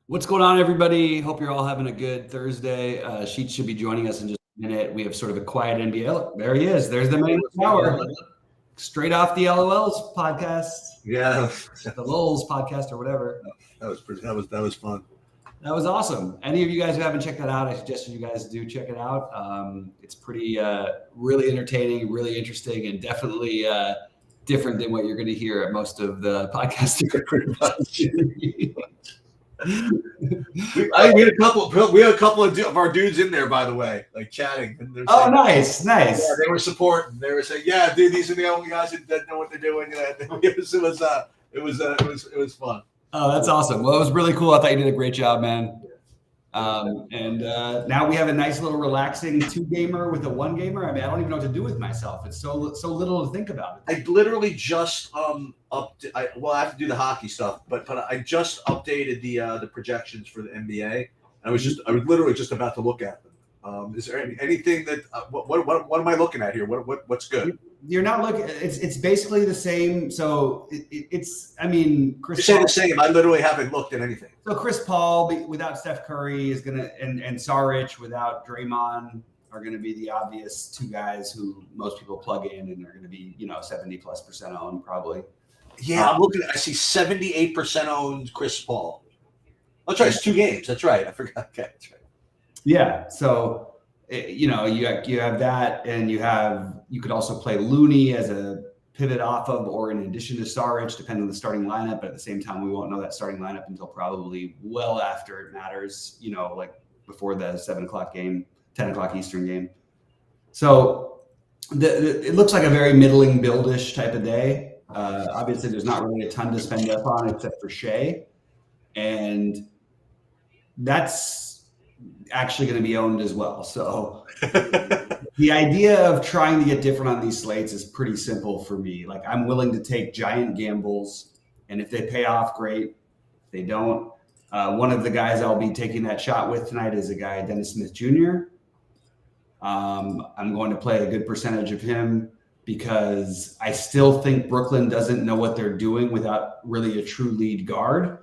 What's going on, everybody? Hope you're all having a good Thursday. Sheet should be joining us in just a minute. We have sort of a quiet NBA. Look, there he is. There's the main power. Straight off the LOLs podcast. Yeah, the LOLs podcast or whatever. That was fun. That was awesome. Any of you guys who haven't checked that out, I suggest you guys do check it out. It's pretty, really entertaining, really interesting, and definitely different than what you're going to hear at most of the podcasts. We had a couple of our dudes in there, by the way, like chatting. And saying, nice. Yeah, they were supporting. They were saying, "Yeah, dude, these are the only guys that know what they're doing." It was fun. Oh, that's awesome. Well, it was really cool. I thought you did a great job, man. And now we have a nice little relaxing 2-gamer with a 1-gamer. I mean, I don't even know what to do with myself. It's so little to think about. I literally just I have to do the hockey stuff, but I just updated the projections for the NBA. I was literally just about to look at them. Is there anything that what am I looking at here? What's good? You're not looking. It's basically the same. So it's. I mean, Chris. You're saying the same. I literally haven't looked at anything. So Chris Paul without Steph Curry is gonna, and Saric without Draymond are gonna be the obvious two guys who most people plug in and are gonna be 70+% owned probably. Yeah, I'm looking. I see 78% owned Chris Paul. That's right. It's 2 games. That's right. I forgot. Okay, that's right. Yeah. So. You have that, and you could also play Looney as a pivot off of, or in addition to Saric, depending on the starting lineup. But at the same time, we won't know that starting lineup until probably well after it matters. Like before the 7:00 game, 10:00 Eastern game. So it looks like a very middling buildish type of day. Obviously, there's not really a ton to spend up on except for Shea, and that's actually going to be owned as well. So the idea of trying to get different on these slates is pretty simple for me. Like, I'm willing to take giant gambles, and if they pay off, great. If they don't, one of the guys I'll be taking that shot with tonight is a guy, Dennis Smith Jr. I'm going to play a good percentage of him because I still think Brooklyn doesn't know what they're doing without really a true lead guard.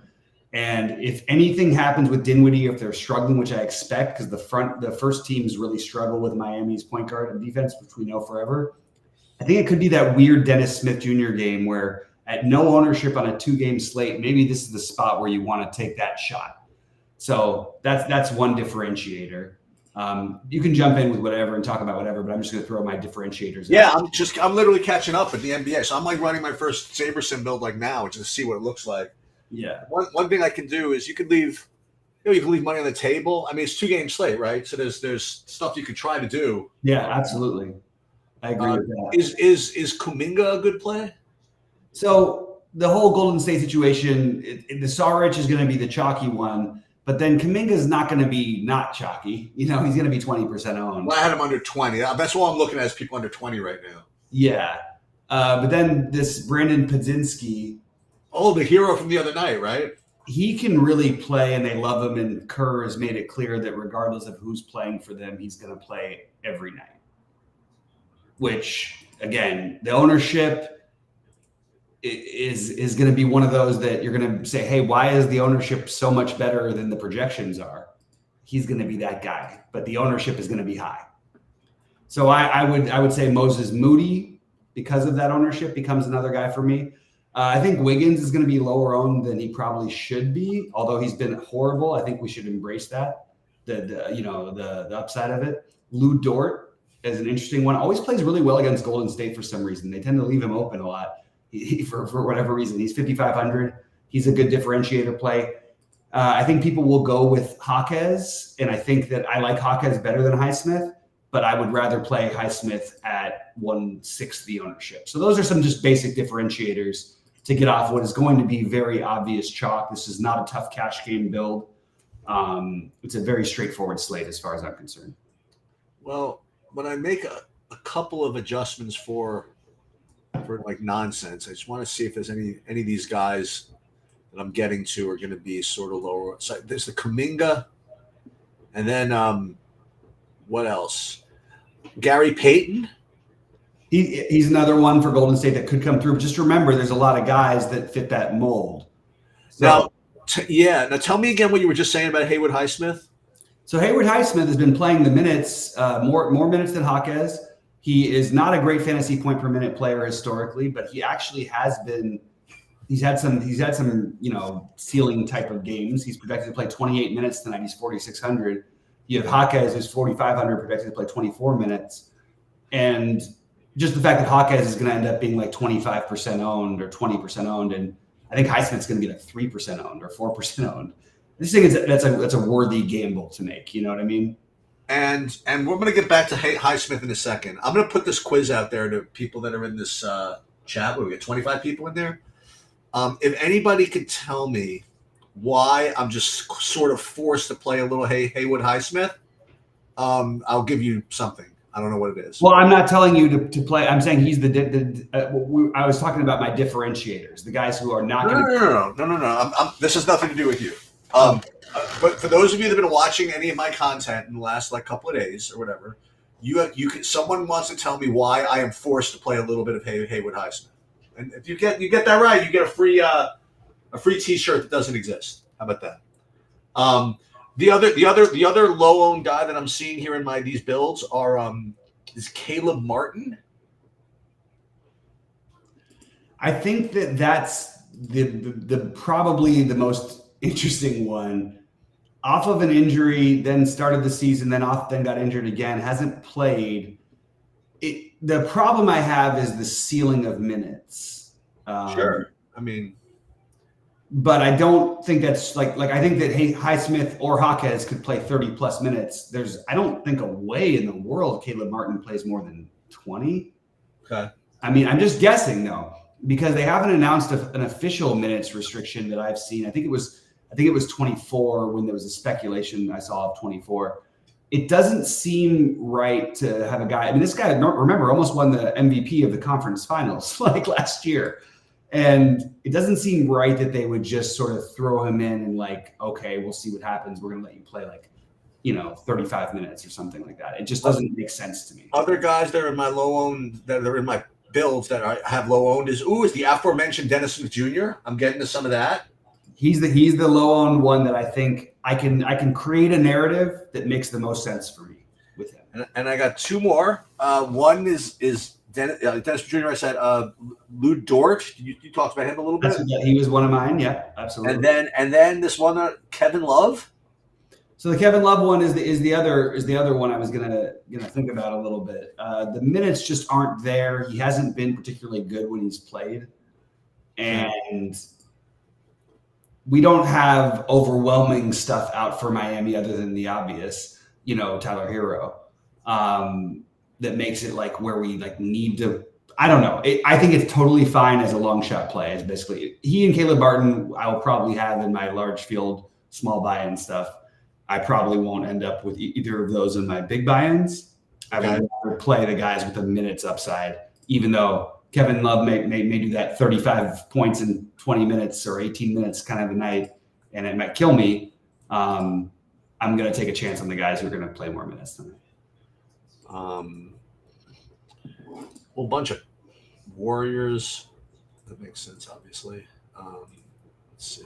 And if anything happens with Dinwiddie, if they're struggling, which I expect, because the first teams really struggle with Miami's point guard and defense, which we know forever. I think it could be that weird Dennis Smith Jr. game where at no ownership on a 2-game slate, maybe this is the spot where you want to take that shot. So that's one differentiator. You can jump in with whatever and talk about whatever, but I'm just going to throw my differentiators. Yeah, I'm literally catching up with the NBA. So I'm like running my first SaberSim build like now, just to see what it looks like. Yeah. One thing I can do is you can leave money on the table. I mean, it's 2-game slate, right? So there's stuff you could try to do. Yeah, absolutely. I agree with that. Is Kuminga a good play? So the whole Golden State situation, the Saric is going to be the chalky one, but then Kuminga is not going to be not chalky. He's going to be 20% owned. Well, I had him under 20. That's all I'm looking at is people under 20 right now. Yeah. But then this Brandon Podzinski. Oh, the hero from the other night, right? He can really play, and they love him. And Kerr has made it clear that regardless of who's playing for them, he's going to play every night. Which, again, the ownership is going to be one of those that you're going to say, hey, why is the ownership so much better than the projections are? He's going to be that guy, but the ownership is going to be high. So I would say Moses Moody, because of that ownership, becomes another guy for me. I think Wiggins is going to be lower owned than he probably should be, although he's been horrible. I think we should embrace that, the upside of it. Lou Dort is an interesting one. Always plays really well against Golden State for some reason. They tend to leave him open a lot for whatever reason. He's 5,500. He's a good differentiator play. I think people will go with Jaquez, and I think that I like Jaquez better than Highsmith, but I would rather play Highsmith at 1/6 the ownership. So those are some just basic differentiators to get off what is going to be very obvious chalk. This is not a tough cash game build. It's a very straightforward slate as far as I'm concerned. Well, when I make a couple of adjustments for like nonsense, I just want to see if there's any of these guys that I'm getting to are going to be sort of lower. So there's the Kuminga, and then what else? Gary Payton. He's another one for Golden State that could come through. But just remember, there's a lot of guys that fit that mold. So, now, Yeah. Now tell me again what you were just saying about Haywood Highsmith. So Hayward Highsmith has been playing the minutes, more minutes than Jaquez. He is not a great fantasy point per minute player historically, but he actually has been. He's had some ceiling type of games. He's projected to play 28 minutes tonight. He's 4,600. You have Jaquez who's 4,500, projected to play 24 minutes, and just the fact that Jaquez is going to end up being like 25% owned or 20% owned, and I think Highsmith's going to be like 3% owned or 4% owned. This thing is that's a worthy gamble to make. You know what I mean? And we're going to get back to Highsmith in a second. I'm going to put this quiz out there to people that are in this chat. We get 25 people in there. If anybody could tell me why I'm just sort of forced to play a little Haywood Highsmith, I'll give you something. I don't know what it is. Well, I'm not telling you to play. I'm saying he's I was talking about my differentiators, the guys who are not going to. No. This has nothing to do with you. But for those of you that have been watching any of my content in the last couple of days or whatever, someone wants to tell me why I am forced to play a little bit of Haywood Highsmith. And if you get that right, you get a free T-shirt that doesn't exist. How about that? The other low owned guy that I'm seeing here in these builds is Caleb Martin. I think that's the probably the most interesting one. Off of an injury, then started the season, then got injured again. Hasn't played. The problem I have is the ceiling of minutes. Sure. I mean, but I don't think that's like I think that Highsmith or Jaquez could play 30 plus minutes. I don't think a way in the world Caleb Martin plays more than 20. Okay. I mean, I'm just guessing though, because they haven't announced an official minutes restriction that I've seen. I think it was 24 when there was a speculation I saw of 24. It doesn't seem right to have a guy. I mean, this guy, remember, almost won the MVP of the conference finals last year. And it doesn't seem right that they would just sort of throw him in and okay, we'll see what happens. We're going to let you play 35 minutes or something like that. It just doesn't make sense to me. Other guys that are in my low owned, that are in my builds that I have low owned is the aforementioned Dennis Smith Jr. I'm getting to some of that. He's the low owned one that I think I can create a narrative that makes the most sense for me with him. And I got two more. One is Dennis Jr. I said Lou Dort. You talked about him a little bit. He was one of mine. Yeah, absolutely. And then this one Kevin Love. So the Kevin Love one is the other one I was gonna think about a little bit. The minutes just aren't there. He hasn't been particularly good when he's played, and we don't have overwhelming stuff out for Miami other than the obvious, Tyler Hero, that makes it where we need to. I don't know. I think it's totally fine as a long shot play. It's basically he and Caleb Barton. I will probably have in my large field small buy-in stuff. I probably won't end up with either of those in my big buy-ins. I would rather play the guys with the minutes upside, even though Kevin Love may do that 35 points in 20 minutes or 18 minutes kind of a night, and it might kill me. I'm going to take a chance on the guys who are going to play more minutes than me. Whole bunch of Warriors. That makes sense, obviously. Let's see.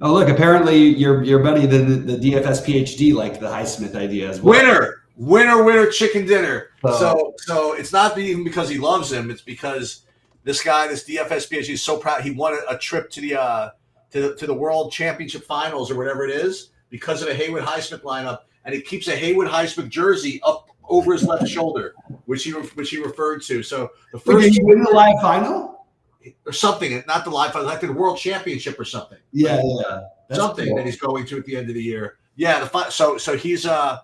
Oh, look, apparently your buddy, the DFS PhD, liked the Highsmith idea as well. Winner, chicken dinner. So it's not even because he loves him. It's because this guy, this DFS PhD, is so proud. He won a trip to the World Championship Finals or whatever it is because of a Haywood Highsmith lineup, and he keeps a Haywood Highsmith jersey up over his left shoulder, which he referred to. So the first. Did you win the live final? Or something, not the live final, like the World Championship or something. Yeah. That's something cool. That he's going to at the end of the year. Yeah, so he's so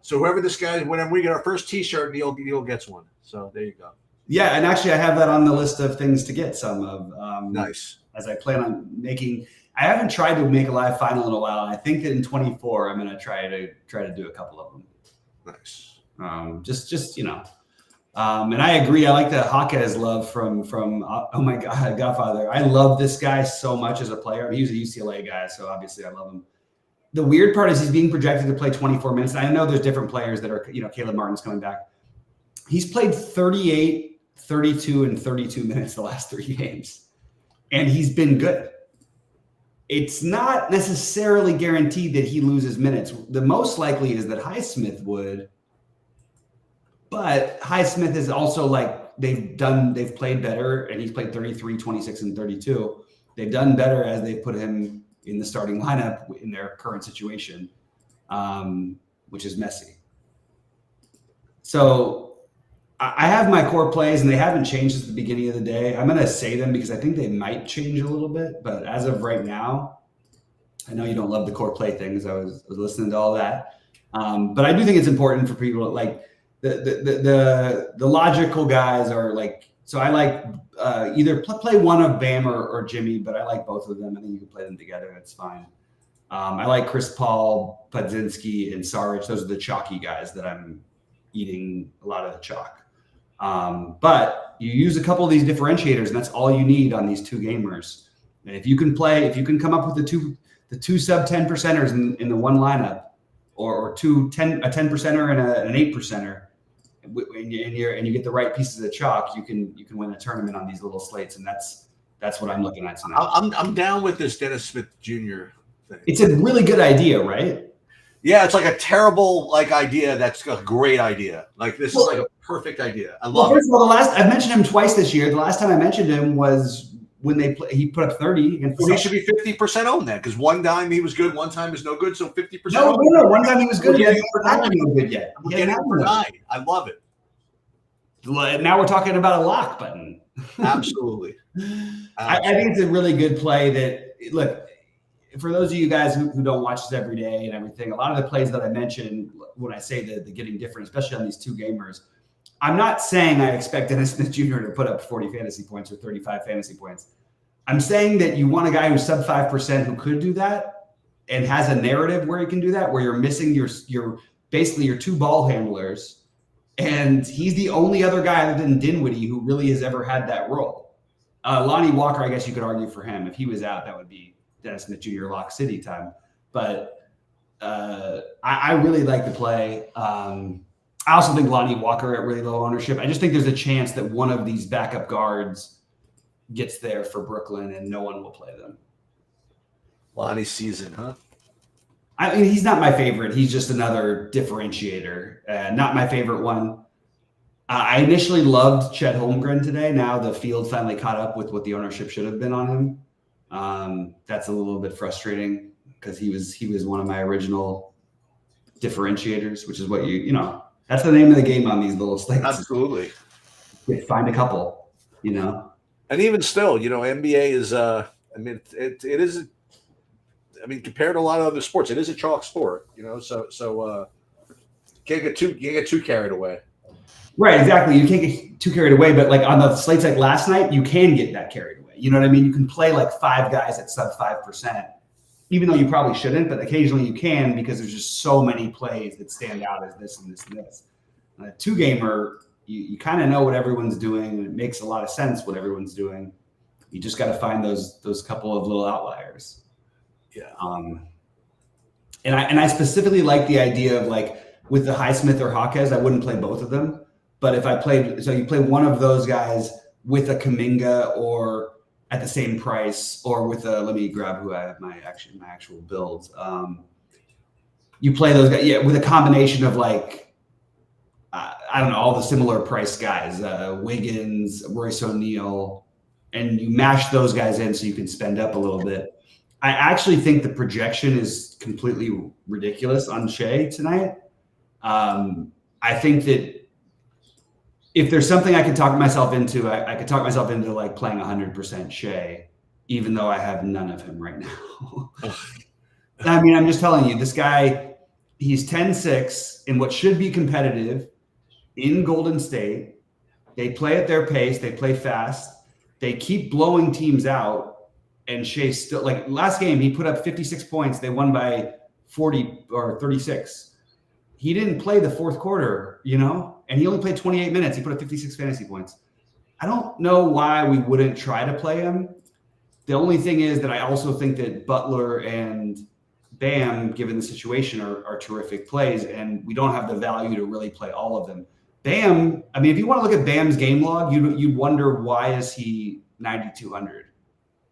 whoever this guy, whenever we get our first T-shirt, Neil gets one. So there you go. Yeah, and actually I have that on the list of things to get some of. Nice. As I plan on making. I haven't tried to make a live final in a while. I think that in 24 I'm going to try to do a couple of them. Nice. Just and I agree. I like the Jaquez love from oh my God, Godfather. I love this guy so much as a player. He was a UCLA guy, so obviously I love him. The weird part is he's being projected to play 24 minutes. And I know there's different players that are, Caleb Martin's coming back. He's played 38, 32, and 32 minutes the last 3 games, and he's been good. it's not necessarily guaranteed that he loses minutes. The most likely is that Highsmith would, but Highsmith is also like they've played better, and he's played 33, 26, and 32. They've done better as they put him in the starting lineup in their current situation, which is messy. So I have my core plays, and they haven't changed since the beginning of the day. I'm going to say them because I think they might change a little bit, but as of right now, I know you don't love the core play things. I was listening to all that, but I do think it's important for people like the logical guys are like. So I like either play one of Bam or Jimmy, but I like both of them. I think you can play them together. That's fine. I like Chris Paul, Podzinski, and Saric. Those are the chalky guys that I'm eating a lot of the chalk. But you use a couple of these differentiators, and that's all you need on these two gamers. And if you can come up with the two sub 10 percenters in the one lineup, or a 10 percenter and an 8 percenter, and you get the right pieces of chalk, you can win a tournament on these little slates, and that's what I'm looking at tonight. I'm down with this Dennis Smith Jr. thing. It's a really good idea, right? Yeah, it's like a terrible idea. That's a great idea. Like this is like a perfect idea. I love it. First of all, I've mentioned him twice this year. The last time I mentioned him was when he put up 30 against. Well, he should be 50% owned then, because one time he was good, one time is no good. So 50%. No, one time he was good. He hasn't been good yet. I'm getting for 9. I love it. Now we're talking about a lock button. Absolutely. I think it's a really good play. That look. For those of you guys who don't watch this every day and everything, a lot of the plays that I mentioned when I say the getting different, especially on these two gamers, I'm not saying I expect Dennis Smith Jr. to put up 40 fantasy points or 35 fantasy points. I'm saying that you want a guy who's sub 5% who could do that and has a narrative where he can do that, where you're missing your basically your two ball handlers, and he's the only other guy other than Dinwiddie who really has ever had that role. Lonnie Walker, I guess you could argue for him. If he was out, that would be Dennis Smith Jr. Lock City time. But I really like the play. I also think Lonnie Walker at really low ownership. I just think there's a chance that one of these backup guards gets there for Brooklyn and no one will play them. Lonnie season, huh? I mean, he's not my favorite. He's just another differentiator. Not my favorite one. I initially loved Chet Holmgren today. Now the field finally caught up with what the ownership should have been on him. That's a little bit frustrating because he was one of my original differentiators, which is what that's the name of the game on these little slates. Absolutely. Find a couple, And even still, NBA is it is compared to a lot of other sports, it is a chalk sport, so can't get too carried away. Right, exactly. You can't get too carried away, but like on the slates like last night, you can get that carried away. You know what I mean? You can play like 5 guys at sub 5%, even though you probably shouldn't, but occasionally you can because there's just so many plays that stand out as this and this and this. A 2-gamer, you kind of know what everyone's doing, and it makes a lot of sense what everyone's doing. You just got to find those couple of little outliers. Yeah. And I specifically like the idea of like with the Highsmith or Hawkes, I wouldn't play both of them. But if you play one of those guys with a Kuminga or at the same price, or with let me grab who I have my actual builds. You play those guys, with a combination of like, I don't know, all the similar price guys, Wiggins, Royce O'Neal, and you mash those guys in so you can spend up a little bit. I actually think the projection is completely ridiculous on Shea tonight. I think that if there's something I could talk myself into, I could talk myself into like playing 100% Shea, even though I have none of him right now. I mean, I'm just telling you, this guy, he's 10-6 in what should be competitive in Golden State. They play at their pace. They play fast. They keep blowing teams out. And Shea still, like last game, he put up 56 points. They won by 40 or 36. He didn't play the fourth quarter, and he only played 28 minutes. He put up 56 fantasy points. I don't know why we wouldn't try to play him. The only thing is that I also think that Butler and Bam, given the situation, are terrific plays, and we don't have the value to really play all of them. Bam, I mean, if you want to look at Bam's game log, you'd wonder why is he 9,200.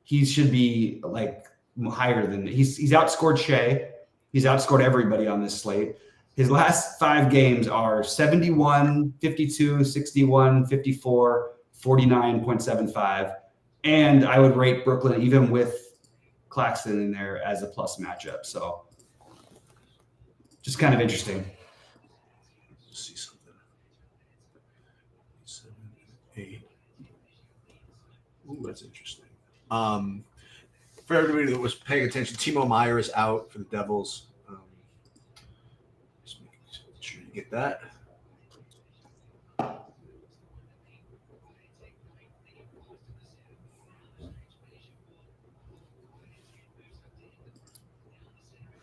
He should be like higher than he's outscored Shea. He's outscored everybody on this slate. His last 5 games are 71, 52, 61, 54, 49.75. And I would rate Brooklyn, even with Claxton in there, as a plus matchup. So just kind of interesting. Let's see something. 7, 8. Ooh, that's interesting. For everybody that was paying attention, Timo Meyer is out for the Devils. Just making sure you get that.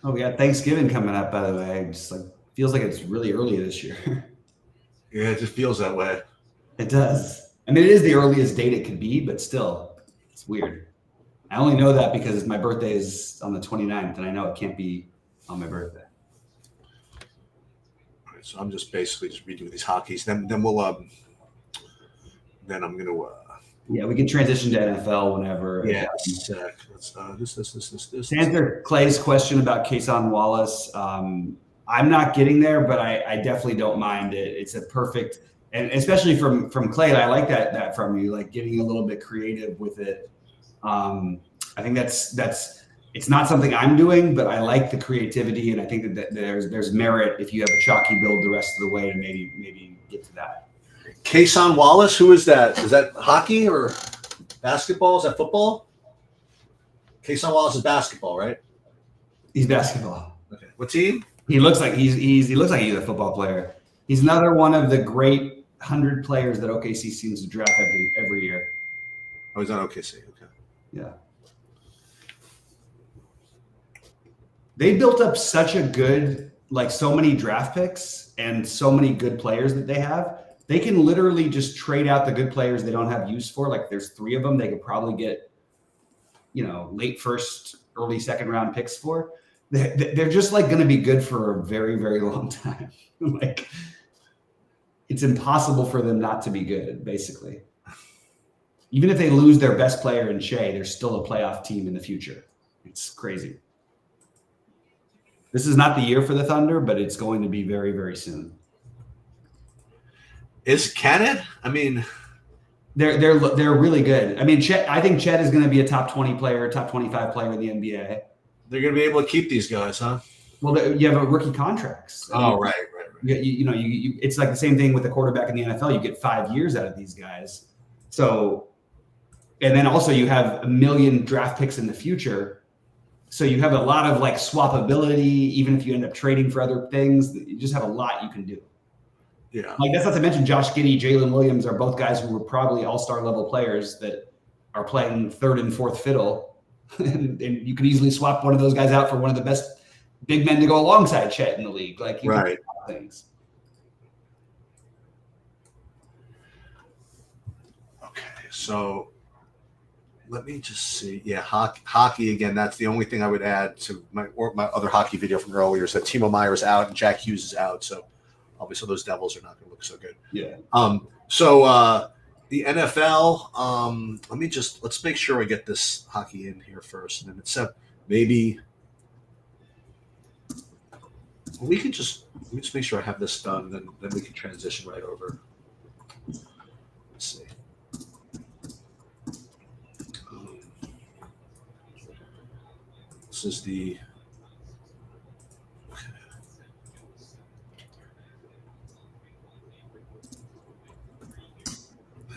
Oh, we got Thanksgiving coming up, by the way. Just like feels like it's really early this year. Yeah, it just feels that way. It does. I mean, it is the earliest date it could be, but still, it's weird. I only know that because my birthday is on the 29th, and I know it can't be on my birthday. All right, so I'm just basically just redoing these hockeys. Then we'll then I'm gonna Yeah, we can transition to NFL whenever. yeah. Let's this. To answer Clay's question about Kason Wallace, I'm not getting there, but I definitely don't mind it. It's a perfect, and especially from Clay, I like that from you, like getting a little bit creative with it. I think that's it's not something I'm doing, but I like the creativity, and I think that there's merit if you have a chalky build the rest of the way to maybe get to that. Kason Wallace, who is that? Is that hockey or basketball? Is that football? Kason Wallace is basketball, right? He's basketball. Okay. What team? He looks like he's a football player. He's another one of the great 100 players that OKC seems to draft every year. Oh, he's on OKC. Okay. Yeah. They built up such a good, like so many draft picks and so many good players that they have. They can literally just trade out the good players they don't have use for. Like there's 3 of them they could probably get, late first, early second round picks for. They're just like going to be good for a very, very long time. Like it's impossible for them not to be good, basically. Even if they lose their best player in Shea, they're still a playoff team in the future. It's crazy. This is not the year for the Thunder, but it's going to be very, very soon. Can it? I mean, they're really good. I mean, I think Chet is going to be a top 20 player, top 25 player in the NBA. They're going to be able to keep these guys, huh? Well, you have a rookie contracts. Right. It's like the same thing with the quarterback in the NFL. You get 5 years out of these guys. So, and then also you have 1 million draft picks in the future. So you have a lot of like swappability, even if you end up trading for other things. You just have a lot you can do. Yeah. Like that's not to mention Josh Giddey, Jalen Williams are both guys who were probably all-star level players that are playing third and fourth fiddle. and you could easily swap one of those guys out for one of the best big men to go alongside Chet in the league. Like you can do things. Okay, so let me just see. Yeah, hockey again. That's the only thing I would add to my other hockey video from earlier is that Timo Meyer is out and Jack Hughes is out. So obviously those Devils are not going to look so good. Yeah. So the NFL. Let's make sure I get this hockey in here first, and then it's maybe we can just make sure I have this done, then we can transition right over. Let's see. This is the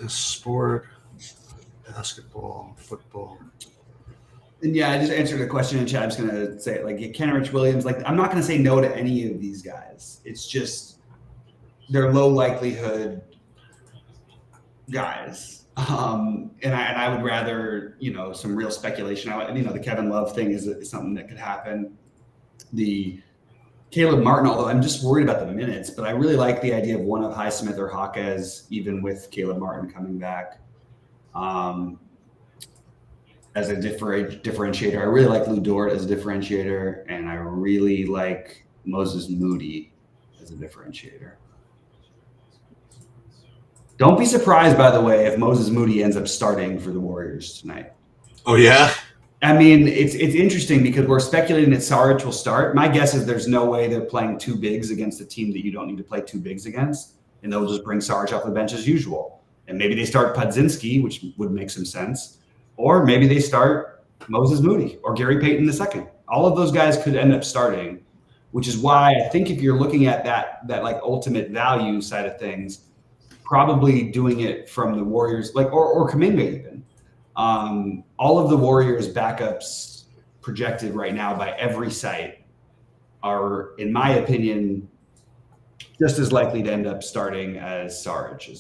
sport, basketball, football. And yeah, I just answered a question in chat. I'm just going to say like Kenrich Williams, like I'm not going to say no to any of these guys. It's just they're low likelihood guys. And I would rather, some real speculation. The Kevin Love thing is something that could happen. The Caleb Martin, although I'm just worried about the minutes, but I really like the idea of one of Highsmith or Hawkes, even with Caleb Martin coming back as a differentiator. I really like Lou Dort as a differentiator, and I really like Moses Moody as a differentiator. Don't be surprised, by the way, if Moses Moody ends up starting for the Warriors tonight. Oh, yeah? I mean, it's interesting because we're speculating that Sarge will start. My guess is there's no way they're playing two bigs against a team that you don't need to play two bigs against, and they'll just bring Sarge off the bench as usual. And maybe they start Podzinski, which would make some sense, or maybe they start Moses Moody or Gary Payton II. All of those guys could end up starting, which is why I think if you're looking at that like ultimate value side of things, probably doing it from the Warriors, like or Kuminga even. All of the Warriors backups projected right now by every site are, in my opinion, just as likely to end up starting as Sarge.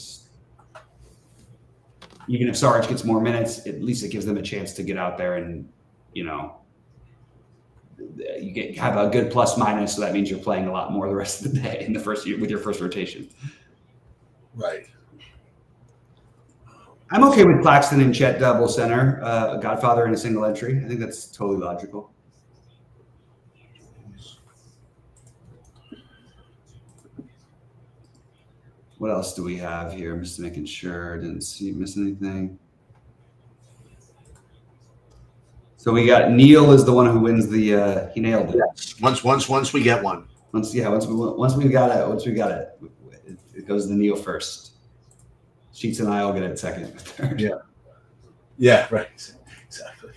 Even if Sarge gets more minutes, at least it gives them a chance to get out there and, you have a good plus minus. So that means you're playing a lot more the rest of the day in the first year with your first rotation. Right. I'm okay with Claxton and Chet double center, a Godfather and a single entry. I think that's totally logical. What else do we have here? I'm just making sure I didn't miss anything. So we got Neil is the one who wins the. He nailed it. Yes. Once we get one. Once we got it, it goes to Neil first. Sheets and I will get it second, third. Yeah. Yeah. Right. Exactly.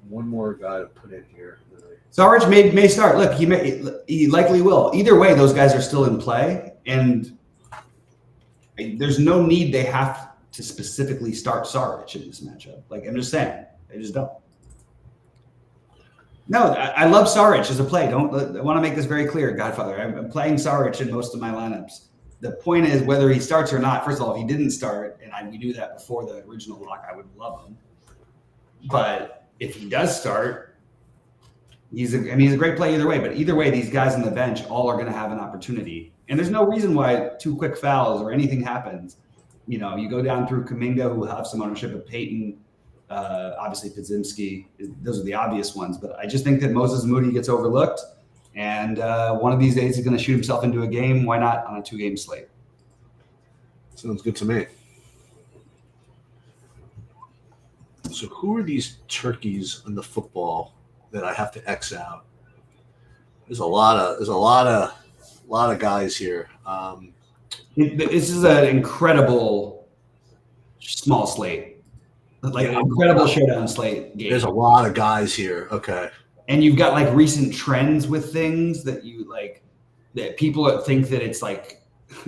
One more guy to put in here. Sarge may start. Look, he likely will. Either way, those guys are still in play, and there's no need they have to specifically start Sarge in this matchup. Like I'm just saying, they just don't. No, I love Sarge as a play. I want to make this very clear, Godfather. I'm playing Sarge in most of my lineups. The point is whether he starts or not. First of all, if he didn't start, and we knew that before the original lock, I would love him. But if he does start, he's a great play either way. But either way, these guys on the bench all are going to have an opportunity. And there's no reason why two quick fouls or anything happens. You go down through Kuminga, who will have some ownership of Payton. Obviously Podzinski, those are the obvious ones, but I just think that Moses Moody gets overlooked, and one of these days he's going to shoot himself into a game. Why not on a 2-game slate? Sounds good to me. So who are these turkeys in the football that I have to X out? There's a lot of guys here. This is an incredible small slate. Like an incredible showdown slate game. There's a lot of guys here. Okay. And you've got like recent trends with things that you like that people think that it's like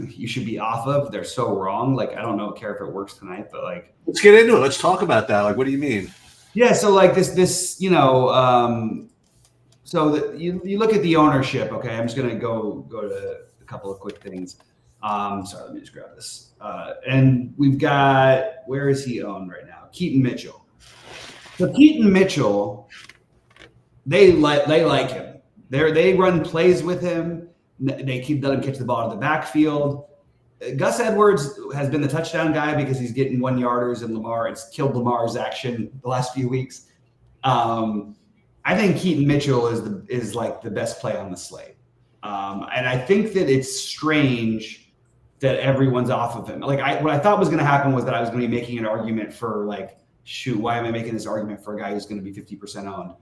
you should be off of. They're so wrong. Like, I don't care if it works tonight, but like, let's get into it. Let's talk about that. Like, what do you mean? Yeah. So like this, you look at the ownership. Okay. I'm just going to go to a couple of quick things. Sorry, let me just grab this. And we've got, where is he owned right now? Keaton Mitchell. So Keaton Mitchell, they like him. They run plays with him. They keep letting him catch the ball in the backfield. Gus Edwards has been the touchdown guy because he's getting 1-yarders, and it's killed Lamar's action the last few weeks. I think Keaton Mitchell is like the best play on the slate. And I think that it's strange that everyone's off of him. Like what I thought was going to happen was that I was going to be making an argument for like, shoot, why am I making this argument for a guy who's going to be 50% owned?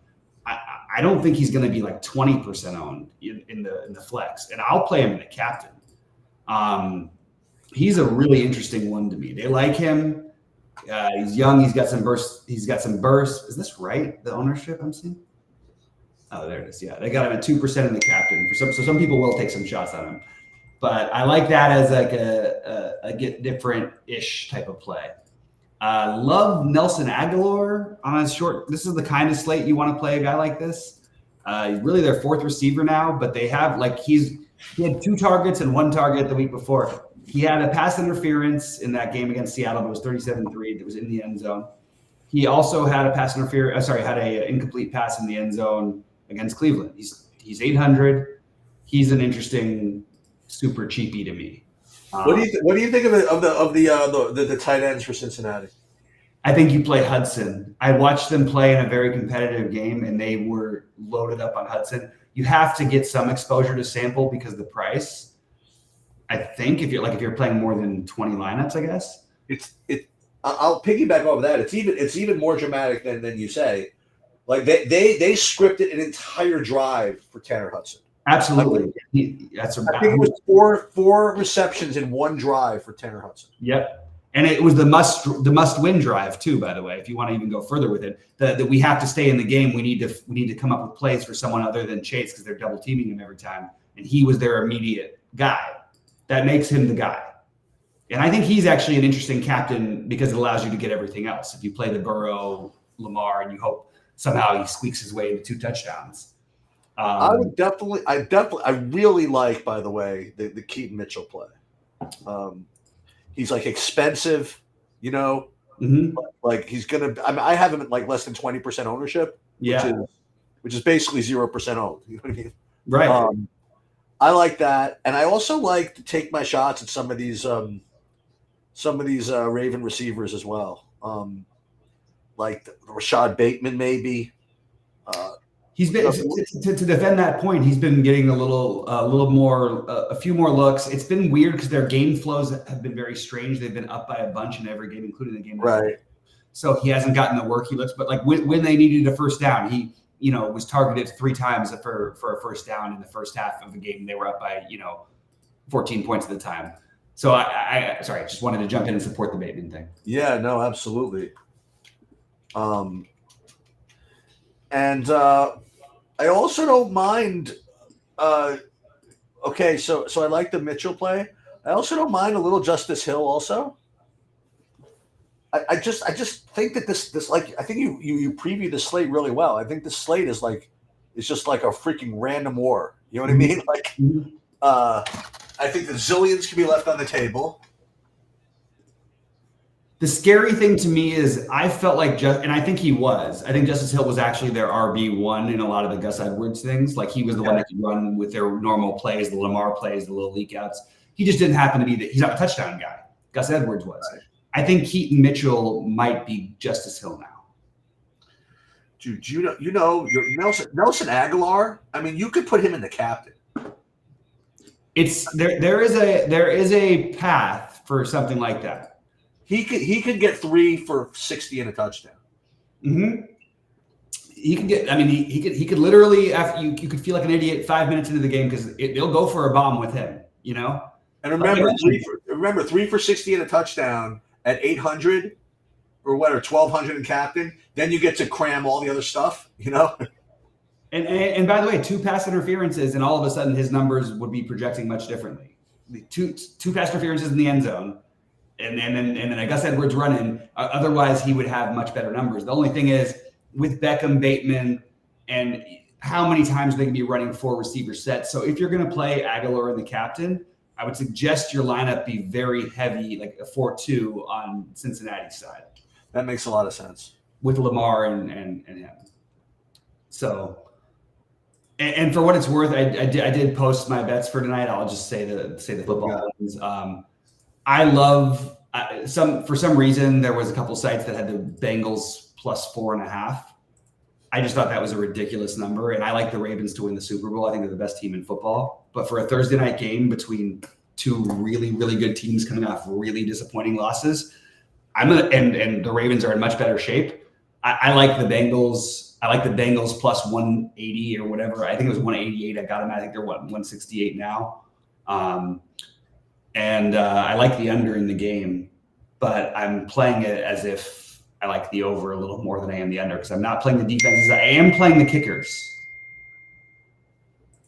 I don't think he's going to be like 20% owned in the flex, and I'll play him in the captain. He's a really interesting one to me. They like him. He's young. He's got some burst. Is this right? The ownership I'm seeing? Oh, there it is. Yeah, they got him at 2% in the captain. So some people will take some shots on him. But I like that as like a get different-ish type of play. Love Nelson Aguilar on a short. This is the kind of slate you want to play a guy like this. He's really their fourth receiver now, but they have he had 2 targets and 1 target the week before. He had a pass interference in that game against Seattle that was 37-3 that was in the end zone. He also had a had a incomplete pass in the end zone against Cleveland. He's 800. He's an interesting super cheapie to me. What do you think of the tight ends for Cincinnati? I think you play Hudson. I watched them play in a very competitive game, and they were loaded up on Hudson. You have to get some exposure to sample because of the price. I think if you're playing more than 20 lineups, I guess. I'll piggyback over that. It's even more dramatic than you say. Like they scripted an entire drive for Tanner Hudson. Absolutely. I think it was four receptions in one drive for Tanner Hudson. Yep. And it was the must win drive too, by the way, if you want to even go further with it, that we have to stay in the game. We need to come up with plays for someone other than Chase because they're double teaming him every time. And he was their immediate guy. That makes him the guy. And I think he's actually an interesting captain because it allows you to get everything else. If you play the Burrow, Lamar, and you hope somehow he squeaks his way into 2 touchdowns. I really like, by the way, the Keaton Mitchell play. He's like expensive, you know, like he's going to, I have him at like less than 20% ownership, which is basically 0% owned. You know what I mean? Right. I like that. And I also like to take my shots at some of these Raven receivers as well. Like Rashad Bateman, maybe. He's been to defend that point. He's been getting a few more looks. It's been weird because their game flows have been very strange. They've been up by a bunch in every game, including the game. Right. So he hasn't gotten the work he looks. But like when they needed a first down, he was targeted 3 times for a first down in the first half of the game. They were up by 14 points at the time. So I just wanted to jump in and support the Bateman thing. Yeah. No. Absolutely. I also don't mind. Okay, so I like the Mitchell play. I also don't mind a little Justice Hill. Also, I just think that this like I think you preview the slate really well. I think the slate is just like a freaking random war. You know what I mean? Like, I think the zillions can be left on the table. The scary thing to me is I felt like and I think he was. I think Justice Hill was actually their RB1 in a lot of the Gus Edwards things. Like he was the one that could run with their normal plays, the Lamar plays, the little leak outs. He just didn't happen to be he's not a touchdown guy. Gus Edwards was. Right. I think Keaton Mitchell might be Justice Hill now. Dude, you know your Nelson Aguilar. I mean, you could put him in the captain. It's there is a path for something like that. He could get 3 for 60 and a touchdown. Mm-hmm. He can get. I mean, he could literally after you could feel like an idiot 5 minutes into the game because it'll go for a bomb with him. And remember, 3 for 60 and a touchdown at 800 or 1,200 in captain. Then you get to cram all the other stuff. And by the way, 2 pass interferences, and all of a sudden his numbers would be projecting much differently. Two pass interferences in the end zone. And then I Gus Edwards running. Otherwise, he would have much better numbers. The only thing is with Beckham, Bateman, and how many times they can be running 4 receiver sets. So if you're going to play Aguilar and the captain, I would suggest your lineup be very heavy, like a 4-2 on Cincinnati's side. That makes a lot of sense with Lamar and him. So, and for what it's worth, I did post my bets for tonight. I'll just say the football ones. I love for some reason there was a couple sites that had the Bengals plus 4.5. I just thought that was a ridiculous number, and I like the Ravens to win the Super Bowl. I think they're the best team in football. But for a Thursday night game between 2 really, really good teams coming off really disappointing losses, and the Ravens are in much better shape. I like the Bengals. I like the Bengals plus 180 or whatever. I think it was 188. I got them. I think they're 168 now. And I like the under in the game, but I'm playing it as if I like the over a little more than I am the under because I'm not playing the defenses. I am playing the kickers.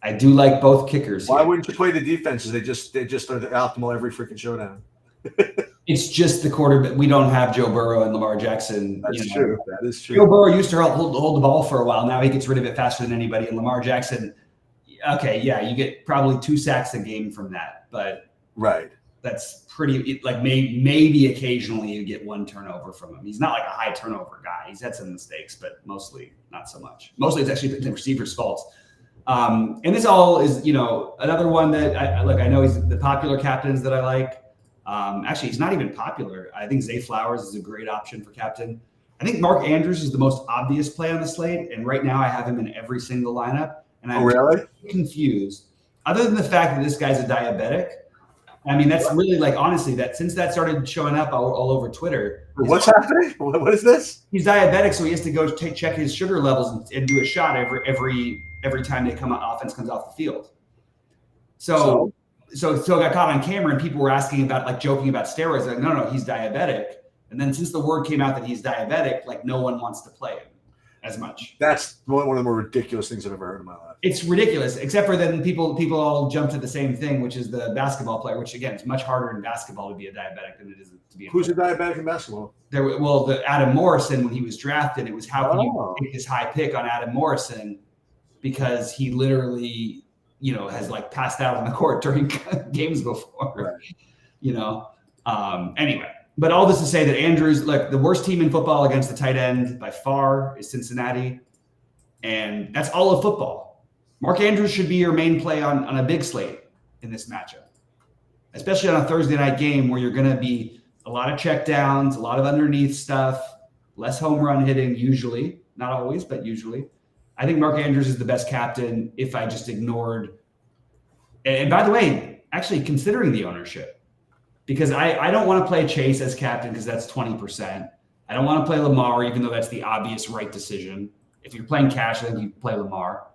I do like both kickers. Why wouldn't you play the defenses? They just are the optimal every freaking showdown. It's just the quarterback. We don't have Joe Burrow and Lamar Jackson. That's true. That is true. Joe Burrow used to hold the ball for a while. Now he gets rid of it faster than anybody. And Lamar Jackson, okay, yeah, you get probably 2 sacks a game from that, but. Right. That's pretty like maybe occasionally you get 1 turnover from him. He's not like a high turnover guy. He's had some mistakes, but mostly not so much. Mostly it's actually the receiver's fault. And this all is, another one that I know he's the popular captains that I like. Actually, he's not even popular. I think Zay Flowers is a great option for captain. I think Mark Andrews is the most obvious play on the slate. And right now I have him in every single lineup. And I'm really confused. Other than the fact that this guy's a diabetic, I mean, that's really like honestly that since that started showing up all over Twitter. What's happening? What is this? He's diabetic, so he has to go check his sugar levels and do a shot every time offense comes off the field. So it got caught on camera, and people were asking about, like, joking about steroids. Like, no, he's diabetic. And then since the word came out that he's diabetic, like, no one wants to play him as much. That's one of the more ridiculous things I've ever heard in my life. It's ridiculous, except for then people all jump to the same thing, which is the basketball player, which, again, it's much harder in basketball to be a diabetic than it is to be a Who's a diabetic in basketball? The Adam Morrison, when he was drafted, it was how can you take this high pick on Adam Morrison, because he literally, has like passed out on the court during games before, anyway. But all this to say that Andrews, like, the worst team in football against the tight end by far is Cincinnati. And that's all of football. Mark Andrews should be your main play on a big slate in this matchup, especially on a Thursday night game where you're going to be a lot of check downs, a lot of underneath stuff, less home run hitting usually, not always, but usually. I think Mark Andrews is the best captain if I just ignored. And by the way, actually considering the ownership, because I don't want to play Chase as captain because that's 20%. I don't want to play Lamar, even though that's the obvious right decision. If you're playing cash, I think you play Lamar.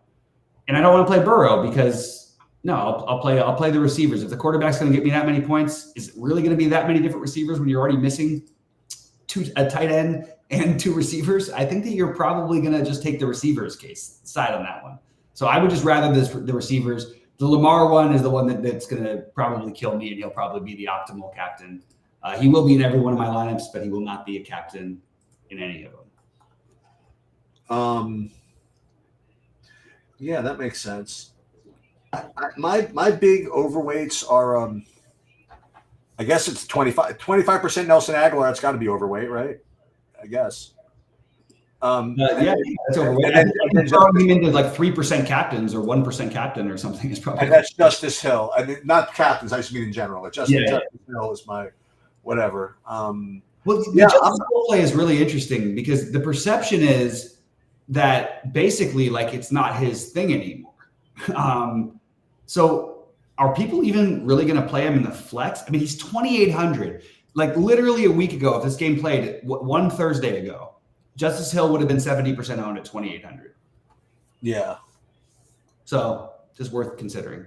And I don't want to play Burrow because I'll play the receivers. If the quarterback's going to get me that many points, is it really going to be that many different receivers when you're already missing a tight end and 2 receivers? I think that you're probably going to just take the receivers side on that one. So I would just rather the receivers. The Lamar one is the one that's going to probably kill me, and he'll probably be the optimal captain. He will be in every one of my lineups, but he will not be a captain in any of them. Yeah, that makes sense. My big overweights are, I guess it's 25% Nelson Aguilar. It's got to be overweight, right? I guess. Yeah, that's overweight. And then throwing him into like 3% captains or 1% captain or something is probably. And that's Justice Hill. I mean, not captains. I just mean in general. Justice Hill is my whatever. Justice Hill play is really interesting because the perception is that basically, like, it's not his thing anymore. So are people even really going to play him in the flex? I mean, he's 2,800. Like, literally a week ago, if this game played one Thursday ago, Justice Hill would have been 70% owned at 2,800. Yeah. So just worth considering.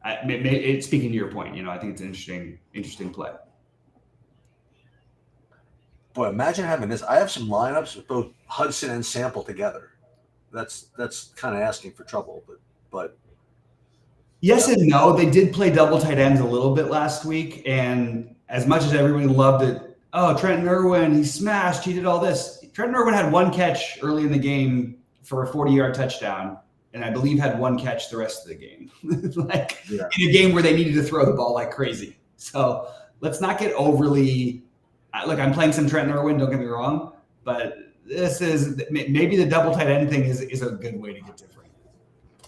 Speaking to your point, I think it's an interesting play. Boy, imagine having this. I have some lineups with both Hudson and Sample together. That's kind of asking for trouble, but yes and no. They did play double tight ends a little bit last week, and as much as everybody loved it, Trenton Irwin, he smashed, he did all this. Trenton Irwin had 1 catch early in the game for a 40-yard touchdown, and I believe had 1 catch the rest of the game. In a game where they needed to throw the ball like crazy. So let's not get overly. Look, I'm playing some Trenton Irwin, don't get me wrong, but this is maybe the double tight end thing is a good way to get different.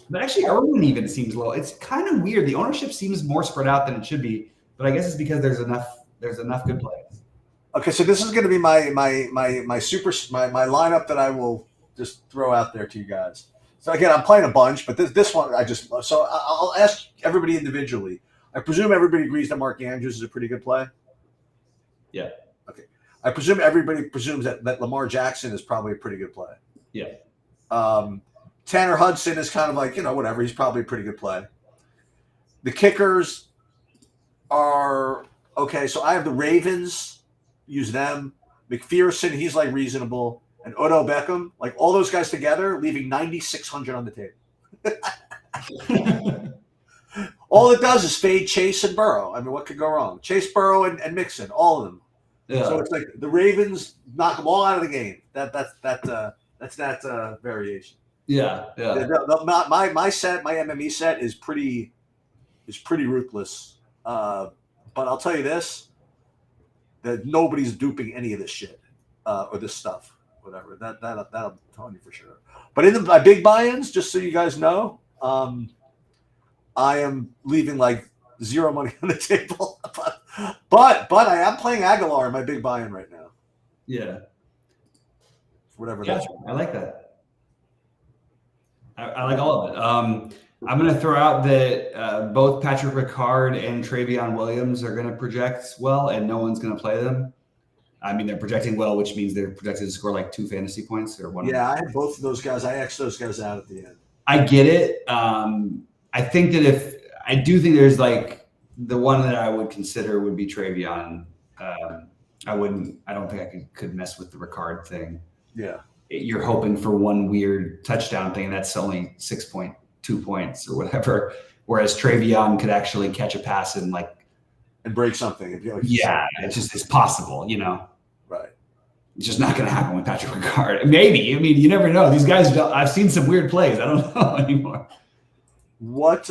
But actually, Irwin even seems low. It's kind of weird. The ownership seems more spread out than it should be, but I guess it's because there's enough good players. Okay, so this is going to be my lineup that I will just throw out there to you guys. So again, I'm playing a bunch, but this one I'll ask everybody individually. I presume everybody agrees that Mark Andrews is a pretty good play. Yeah. Okay. I presume everybody presumes that Lamar Jackson is probably a pretty good play. Yeah. Tanner Hudson is kind of like, whatever. He's probably a pretty good play. The kickers are okay. So I have the Ravens. Use them. McPherson, he's like reasonable. And Odell Beckham, like all those guys together, leaving 9,600 on the table. All it does is fade Chase and Burrow. I mean, what could go wrong? Chase, Burrow, and Mixon, all of them. Yeah. So it's like the Ravens knock them all out of the game. That's that variation. Yeah, yeah. My set, my MME set is pretty ruthless. But I'll tell you this. That nobody's duping any of this shit or this stuff, whatever. That I'm telling you for sure. But in my big buy-ins, just so you guys know, I am leaving like 0 money on the table. but I am playing Aguilar in my big buy-in right now. Yeah. Whatever. Yeah, I like that. I like all of it. I'm going to throw out that both Patrick Ricard and Travion Williams are going to project well, and no one's going to play them. I mean, they're projecting well, which means they're projected to score like 2 fantasy points or one. Yeah, I had both of those guys. I X'd those guys out at the end. I get it. I think that I do think there's like the one that I would consider would be Travion. I don't think I could mess with the Ricard thing. Yeah. You're hoping for one weird touchdown thing, and that's only 6.2 points or whatever. Whereas Travion could actually catch a pass and break something. It's possible, Right. It's just not going to happen with Patrick Ricard. Maybe. I mean, you never know. These guys, I've seen some weird plays. I don't know anymore. What?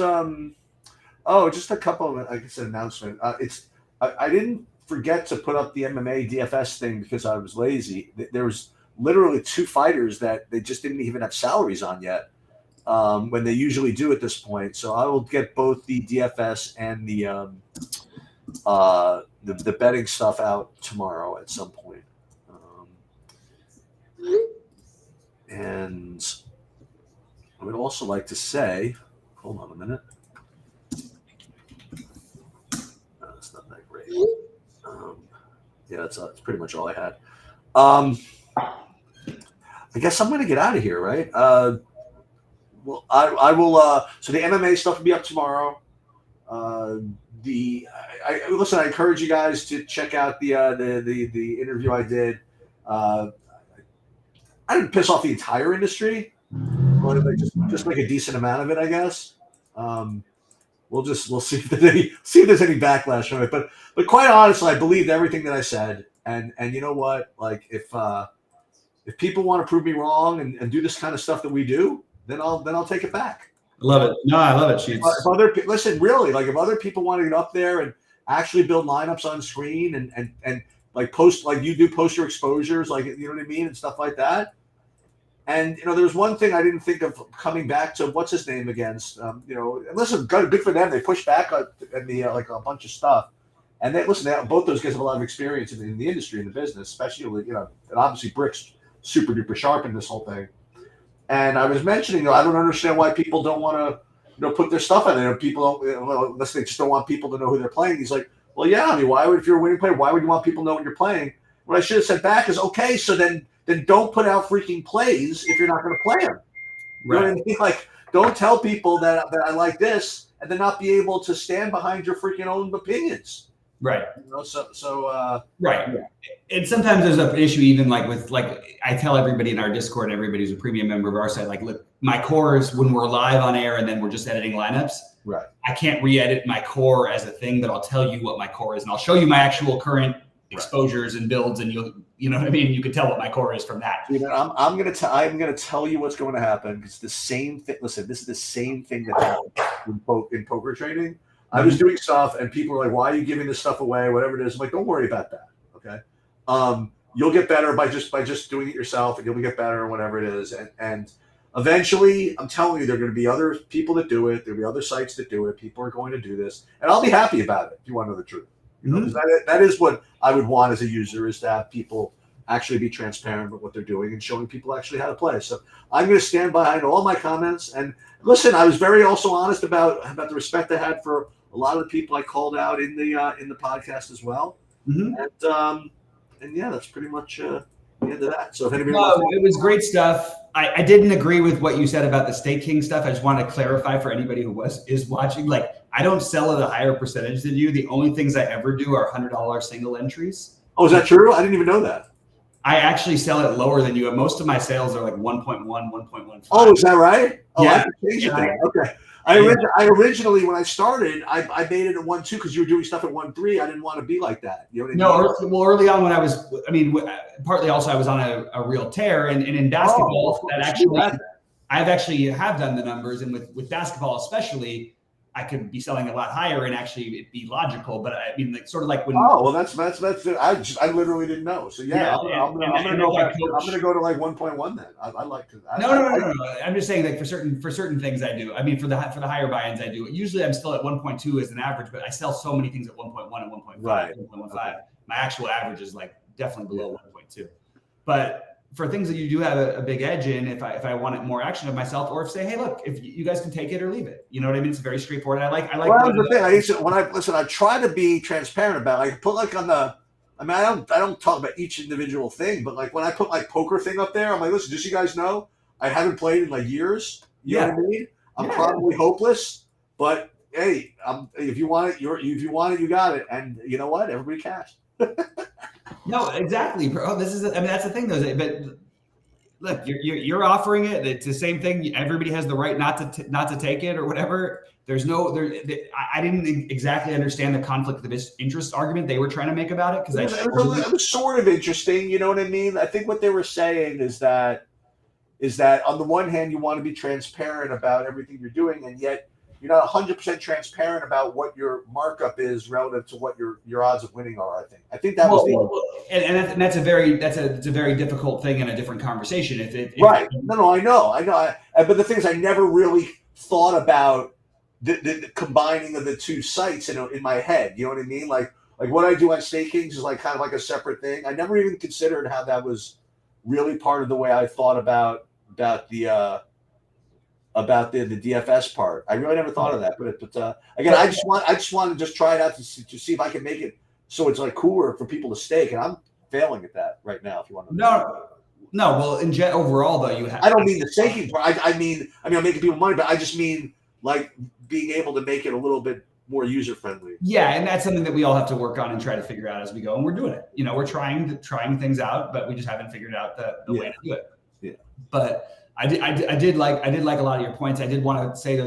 Just a couple of, like I said, announcement. I didn't forget to put up the MMA DFS thing because I was lazy. There was literally 2 fighters that they just didn't even have salaries on yet, when they usually do at this point. So I will get both the DFS and the betting stuff out tomorrow at some point. And I would also like to say, hold on a minute. That's not that great. That's pretty much all I had. I guess I'm going to get out of here, right? Well, I will. So the MMA stuff will be up tomorrow. Listen, I encourage you guys to check out the interview I did. I didn't piss off the entire industry, but just like a decent amount of it, I guess. We'll see if there's any backlash from it. But quite honestly, I believed everything that I said. And you know what? Like if people want to prove me wrong and do this kind of stuff that we do, then I'll take it back. I love it. No, I love it, Sheets. Listen, really, like if other people want to get up there and actually build lineups on screen and like post, like you do, post your exposures, like, you know what I mean, and stuff like that. And there's one thing I didn't think of coming back to what's his name against. And listen, good for them. They pushed back at me like a bunch of stuff. And both those guys have a lot of experience in the industry, in the business, especially and obviously Brick's super duper sharp in this whole thing. And I was mentioning, I don't understand why people don't want to, put their stuff in there. People don't, unless they just don't want people to know who they're playing. He's like, well, yeah. I mean, if you're a winning player, why would you want people to know when you're playing? What I should have said back is, okay, so then don't put out freaking plays if you're not going to play them. You know what I mean? Like, don't tell people that I like this and then not be able to stand behind your freaking own opinions. Right. Right. Yeah. And sometimes there's an issue even with I tell everybody in our Discord, everybody who's a premium member of our site, like, look, my core is when we're live on air and then we're just editing lineups. Right. I can't re-edit my core as a thing, but I'll tell you what my core is and I'll show you my actual current exposures and builds, and you know what I mean? You can tell what my core is from that. I'm gonna tell you what's going to happen. It's the same thing. Listen, this is the same thing that happened in poker trading. I was doing stuff and people were like, why are you giving this stuff away? Whatever it is. I'm like, don't worry about that. Okay. You'll get better by just doing it yourself, and you'll get better or whatever it is. And eventually, I'm telling you, there are going to be other people that do it. There'll be other sites that do it. People are going to do this, and I'll be happy about it if you want to know the truth. That is what I would want as a user, is to have people actually be transparent with what they're doing and showing people actually how to play. So I'm going to stand behind all my comments. And listen, I was very also honest about the respect I had for a lot of the people I called out in the podcast as well. Mm-hmm. And yeah, that's pretty much the end of that. So if anybody it was great stuff. I didn't agree with what you said about the Stake King stuff. I just want to clarify for anybody who is watching. Like, I don't sell at a higher percentage than you. The only things I ever do are $100 single entries. Oh, is that true? I didn't even know that. I actually sell it lower than you. Most of my sales are like 1.1, 1.15. Oh, is that right? Oh, yeah. I can change it then. Okay. I originally, when I started, I made it at 1.2 because you were doing stuff at 1.3. I didn't want to be like that. You know what I mean? No, early on when partly also I was on a real tear, and in basketball, I've actually done the numbers, and with basketball especially, I could be selling a lot higher and actually it'd be logical. But I mean, like, sort of like when. Oh, well, that's it. I literally didn't know. So yeah, I'm gonna go to like 1.1 then. I like to. No. I'm just saying, like, for certain things I do. I mean, for the higher buy-ins I do. Usually I'm still at 1.2 as an average, but I sell so many things at 1.1 and 1.5, 1.15. My actual average is like definitely below 1.2. But for things that you do have a big edge in, if I want more action of myself, or if say, hey, look, if you guys can take it or leave it, you know what I mean? It's very straightforward. I like. Well, that was the thing. I used to, when I listen, I try to be transparent about it. I put like on the. I mean, I don't talk about each individual thing, but like when I put my poker thing up there, I'm like, listen, just so you guys know, I haven't played in like years. You know what I mean? I'm probably hopeless, but hey, if you want it, you got it. And you know what? Everybody cashed. No, exactly, bro. This is. I mean, that's the thing, though. But look, you're offering it. It's the same thing. Everybody has the right not to take it or whatever. There's no there. I didn't exactly understand the conflict of interest argument they were trying to make about it, because it was sort of interesting. You know what I mean? I think what they were saying is that on the one hand you want to be transparent about everything you're doing, and yet you're not 100% transparent about what your markup is relative to what your odds of winning are. I think that was and that's a very difficult thing in a different conversation. Right? No, I know. But the thing is, I never really thought about the combining of the two sites in my head. You know what I mean? Like what I do on StakeKings is like kind of like a separate thing. I never even considered how that was really part of the way I thought about the DFS part. I really never thought of that. But again, I just want to try it out to see if I can make it so it's like cooler for people to stake, and I'm failing at that right now. If you want to know. No. Well, overall though, you have. I don't mean the staking part. I mean I'm making people money, but I just mean like being able to make it a little bit more user friendly. Yeah, and that's something that we all have to work on and try to figure out as we go, and we're doing it. You know, we're trying things out, but we just haven't figured out the way to do it. Yeah. But I did like a lot of your points. I did want to say that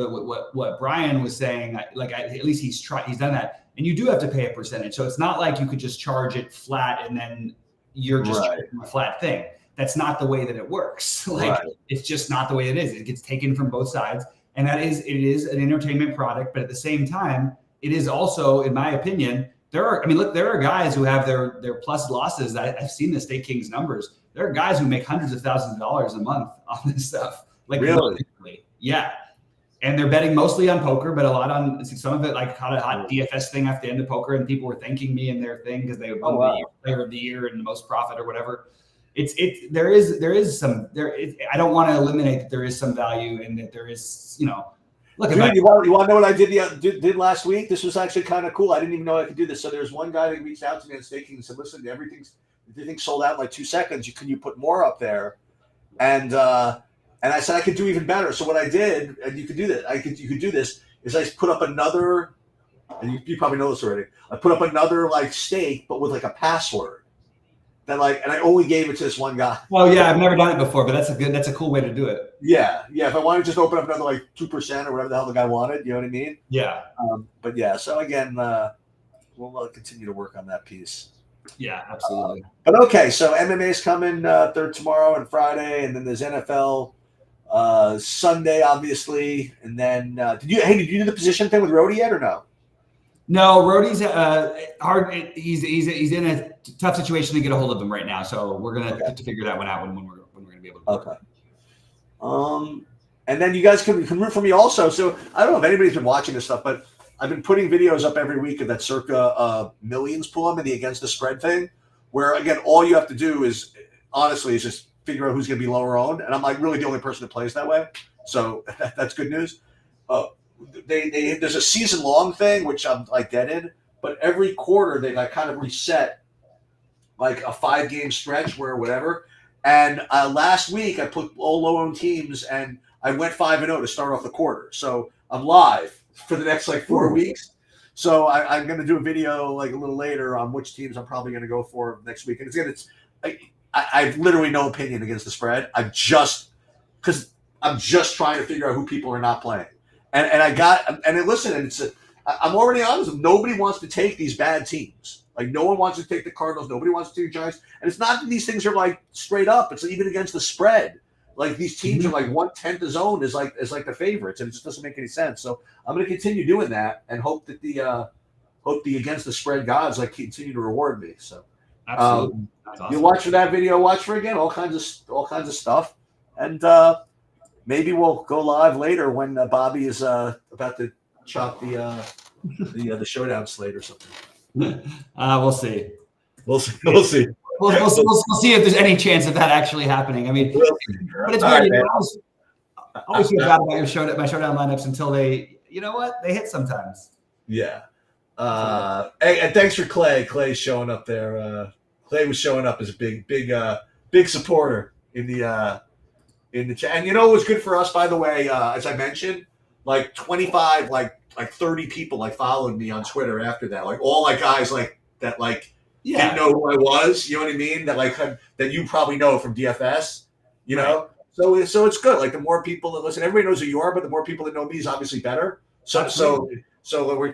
what Brian was saying. At least he's done that, and you do have to pay a percentage. So it's not like you could just charge it flat and then you're just charging a flat thing. That's not the way that it works. It's just not the way it is. It gets taken from both sides. And it is an entertainment product, but at the same time, it is also, in my opinion, there are guys who have their plus losses. I've seen the StakeKings numbers. There are guys who make hundreds of thousands of dollars a month on this stuff. Like really? Yeah. And they're betting mostly on poker, but a lot on some of it, like had a hot DFS thing at the end of poker, and people were thanking me in their thing because they won the player of the year and the most profit or whatever. There is some. I don't want to eliminate that there is some value in that. There is, look. Dude, you want to know what I did last week? This was actually kind of cool. I didn't even know I could do this. So there's one guy that reached out to me on staking and said, "Listen, everything's sold out in like 2 seconds. Can you put more up there?" And I said I could do even better. So what I did, and you could do this. You could do this. Is I put up another, and you probably know this already. I put up another like stake, but with like a password. And I only gave it to this one guy. Well, yeah, I've never done it before, but that's a cool way to do it. Yeah. If I wanted to just open up another like 2% or whatever the hell the guy wanted, you know what I mean? Yeah. But yeah, so again, we'll continue to work on that piece. Yeah, absolutely. But okay, so MMA is coming tomorrow and Friday, and then there's NFL Sunday, obviously, and then did you do the position thing with Rody yet or no? No, Rody's hard. He's in a tough situation to get a hold of him right now, so we're gonna have to figure that one out when we're gonna be able to. Okay. And then you guys can root for me also. So I don't know if anybody's been watching this stuff, but I've been putting videos up every week of that circa millions pull up in the against the spread thing, where again all you have to do is honestly just figure out who's gonna be lower owned, and I'm like really the only person that plays that way, so that's good news. There's a season long thing which I'm like dead in, but every quarter they like kind of reset like a 5-game stretch where whatever. And last week I put all low owned teams and I went 5-0 to start off the quarter. So I'm live for the next like 4 weeks. So I'm going to do a video like a little later on which teams I'm probably going to go for next week. And I've literally no opinion against the spread. I'm just trying to figure out who people are not playing. I'm already honest. Nobody wants to take these bad teams. Like no one wants to take the Cardinals. Nobody wants to take the Giants. And it's not that these things are like straight up. It's even against the spread. Like these teams are like 1/10 the zone is like the favorites, and it just doesn't make any sense. So I'm going to continue doing that and hope that the against the spread gods like continue to reward me. So absolutely, awesome. You watch for that video. Watch for again all kinds of stuff, and maybe we'll go live later when Bobby is about to chop the showdown slate or something. We'll see. We'll see. We'll see if there's any chance of that actually happening. I mean, but it's All weird. right, You know, man. I always feel bad about my showdown lineups until they, you know what, they hit sometimes. Yeah. And thanks for Clay. Clay's showing up there. Clay was showing up as a big supporter in the chat. And you know what was good for us, by the way, as I mentioned, like 25, like 30 people like followed me on Twitter after that. Like all like guys like that Yeah. didn't know who I was. You know what I mean? That that you probably know from DFS. You know, so it's good. Like the more people that listen, everybody knows who you are, but the more people that know me is obviously better. So we're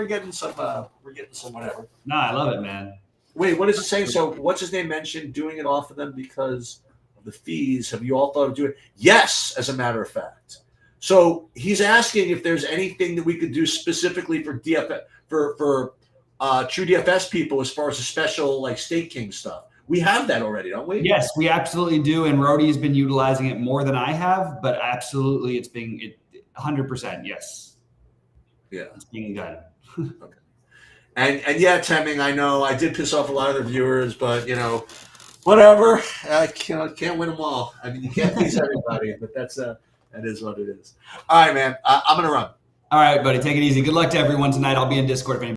getting some whatever. No, I love it, man. Wait, what is it saying? So what's his name mentioned doing it off of them because of the fees? Have you all thought of doing it? Yes, as a matter of fact. So he's asking if there's anything that we could do specifically for DFS for true DFS people as far as the special like State King stuff. We have that already, don't we? Yes, we absolutely do, and Rhodey's been utilizing it more than I have, but absolutely, it's being 100%. Yes. Yeah, it's being done. Okay. And yeah, Temming, I know I did piss off a lot of the viewers, but you know, whatever. I can't win them all. I mean, you can't please everybody, but that is what it is. All right, man. I'm gonna run. All right, buddy. Take it easy. Good luck to everyone tonight. I'll be in Discord if anybody